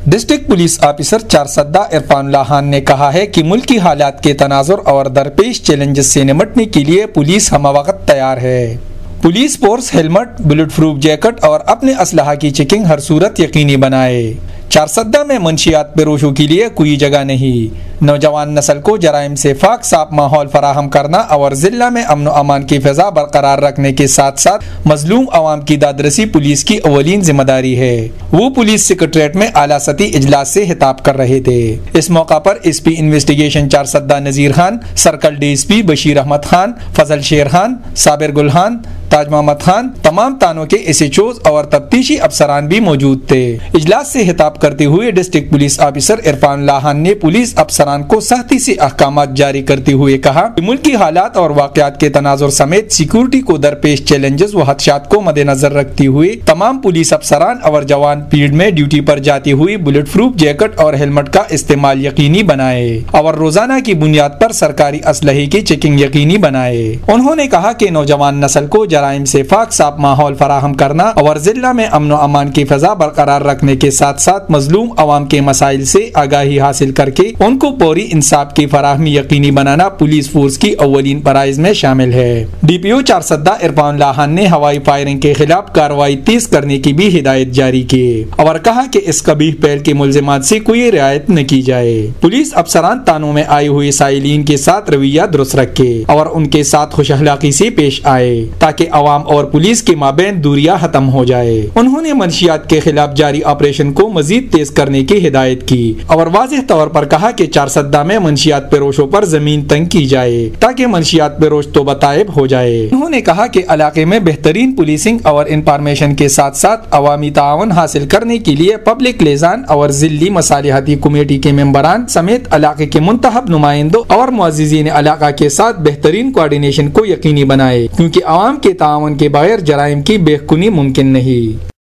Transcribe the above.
District police officer Charsadda Irfan Ullah نے کہا ہے کہ ملکی حالات کے تناظر اور درپیش چیلنجز سے نمٹنے کے لیے پولیس ہمہ وقت تیار ہے۔ Police force helmet, bullet proof jacket اور اپنے اسلحہ کی چیکنگ ہر صورت یقینی بنائے۔ چارسدہ میں منشیات فروشوں کے لیے کوئی جگہ نہیں۔ نوجوان نسل کو جرائم سے پاک صاف ماحول فراہم کرنا اور ضلع میں امن و امان کی فضا برقرار رکھنے کے ساتھ ساتھ مظلوم عوام کی دادرسی پولیس کی اولین ذمہ داری ہے۔ وہ پولیس سکریٹریٹ میں اعلیٰ سطحی اجلاس سے خطاب کر رہے تھے۔ اس موقع پر S P investigation Charsadda Nazir Khan, circle D S P Bashir Ahmed Khan, Fazal Sher Khan, صابر گل خان، تاج محمد خان، تمام تھانوں کے ایس ایچ اوز اور تفتیشی افسران بھی موجود تھے۔ اجلاس سے خطاب کرتے ہوئے district police officer Irfan Ullah نے پولیس افسران کو سختی سے احکامات جاری کرتے ہوئے کہا کہ ملکی حالات اور واقعات کے تناظر سمیت سیکورٹی کو درپیش چیلنجز و خدشات کو مد نظر رکھتے ہوئے تمام پولیس افسران اور جوان فیلڈ میں ڈیوٹی پر جاتے ہوئے بلٹ پروف جیکٹ اور ہیلمٹ کا استعمال یقینی بنائے اور روزانہ کی بنیاد پر سرکاری اسلحے کی چیکنگ یقینی بنائے۔ انہوں نے کہا کہ نوجوان نسل کو جرائم سے پاک صاف ماحول فراہم کرنا اور ضلع میں امن و امان کی فضا برقرار رکھنے کے ساتھ ساتھ مظلوم عوام کے مسائل سے آگاہی حاصل کر کے ان کو فوری انصاف کی فراہمی یقینی بنانا پولیس فورس کی اولین فرائض میں شامل ہے۔ ڈی پی او چارسدہ عرفان اللہ نے ہوائی فائرنگ کے خلاف کارروائی تیز کرنے کی بھی ہدایت جاری کی اور کہا کہ اس قبیح پہل کے ملزمات سے کوئی رعایت نہ کی جائے۔ پولیس افسران تانوں میں آئے ہوئے سائلین کے ساتھ رویہ درست رکھے اور ان کے ساتھ خوش اخلاقی سے پیش آئے تاکہ عوام اور پولیس کے مابین دوریاں ختم ہو جائے۔ انہوں نے منشیات کے خلاف جاری آپریشن کو مزید تیز کرنے کی ہدایت کی اور واضح طور پر کہا کہ چارسدہ میں منشیات فروشوں پر زمین تنگ کی جائے تاکہ منشیات فروش تو بتائب ہو جائے۔ انہوں نے کہا کہ علاقے میں بہترین پولیسنگ اور انفارمیشن کے ساتھ ساتھ عوامی تعاون حاصل کرنے کے لیے پبلک لیزان اور ضلعی مصالحتی کمیٹی کے ممبران سمیت علاقے کے منتخب نمائندوں اور معززین علاقہ کے ساتھ بہترین کوارڈینیشن کو یقینی بنائے کیونکہ عوام کے تعاون کے بغیر جرائم کی بے خونی ممکن نہیں۔